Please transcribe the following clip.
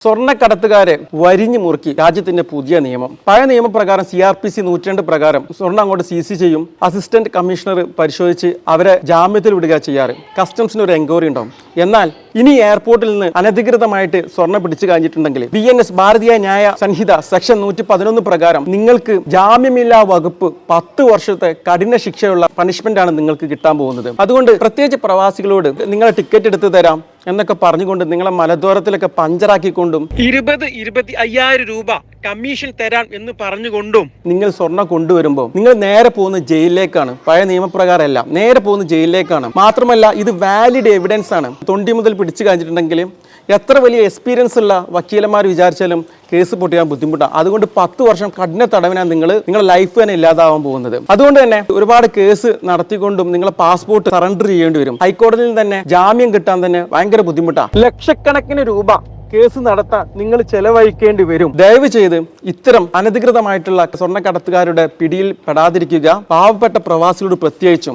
സ്വർണ്ണക്കടത്തുകാരെ വരിഞ്ഞു മുറുക്കി രാജ്യത്തിന്റെ പുതിയ നിയമം. പഴയ നിയമപ്രകാരം CRPC 102 പ്രകാരം സ്വർണ്ണം അങ്ങോട്ട് CC ചെയ്യും. അസിസ്റ്റന്റ് കമ്മീഷണർ പരിശോധിച്ച് അവരെ ജാമ്യത്തിൽ വിടുക ചെയ്യാറ്. കസ്റ്റംസിന് ഒരു എൻക്വയറി ഉണ്ടാവും. എന്നാൽ ഇനി എയർപോർട്ടിൽ നിന്ന് അനധികൃതമായിട്ട് സ്വർണ്ണം പിടിച്ചു കഴിഞ്ഞിട്ടുണ്ടെങ്കിൽ BNS ഭാരതീയ ന്യായ സംഹിത സെക്ഷൻ 111 പ്രകാരം നിങ്ങൾക്ക് ജാമ്യമില്ലാ വകുപ്പ് 10 വർഷത്തെ കഠിന ശിക്ഷയുള്ള പണിഷ്മെന്റ് ആണ് നിങ്ങൾക്ക് കിട്ടാൻ പോകുന്നത്. അതുകൊണ്ട് പ്രത്യേകിച്ച് പ്രവാസികളോട് നിങ്ങളെ ടിക്കറ്റ് എടുത്തു തരാം എന്നൊക്കെ പറഞ്ഞുകൊണ്ട് നിങ്ങളെ മലദ്വാരത്തിലൊക്കെ പഞ്ചറാക്കിക്കൊണ്ടും 20-25,000 രൂപ കമ്മീഷൻ തരാം എന്ന് പറഞ്ഞുകൊണ്ടും നിങ്ങൾ സ്വർണ്ണം കൊണ്ടുവരുമ്പോൾ നിങ്ങൾ നേരെ പോകുന്ന ജയിലിലേക്കാണ്. പഴയ നിയമപ്രകാരമല്ല, നേരെ പോകുന്ന ജയിലിലേക്കാണ്. മാത്രമല്ല ഇത് വാലിഡ് എവിഡൻസ് ആണ്. തൊണ്ടി മുതൽ പിടിച്ചു കഴിഞ്ഞിട്ടുണ്ടെങ്കിൽ എത്ര വലിയ എക്സ്പീരിയൻസ് ഉള്ള വക്കീലന്മാർ വിചാരിച്ചാലും കേസ് പൊട്ടിയാൻ ബുദ്ധിമുട്ടാണ്. അതുകൊണ്ട് 10 വർഷം കഠിന തടവിനാണ് നിങ്ങളുടെ ലൈഫ് തന്നെ ഇല്ലാതാവാൻ പോകുന്നത്. അതുകൊണ്ട് തന്നെ ഒരുപാട് കേസ് നടത്തിക്കൊണ്ടും നിങ്ങളെ പാസ്പോർട്ട് സറണ്ടർ ചെയ്യേണ്ടി വരും. ഹൈക്കോടതിയിൽ തന്നെ ജാമ്യം കിട്ടാൻ തന്നെ ഭയങ്കര ബുദ്ധിമുട്ടാണ്. ലക്ഷക്കണക്കിന് രൂപ കേസ് നടത്താൻ നിങ്ങൾ ചെലവഴിക്കേണ്ടി വരും. ദയവ് ചെയ്ത് ഇത്തരം അനധികൃതമായിട്ടുള്ള സ്വർണ്ണക്കടത്തുകാരുടെ പിടിയിൽ പെടാതിരിക്കുക. പാവപ്പെട്ട പ്രവാസികളോട് പ്രത്യേകിച്ചും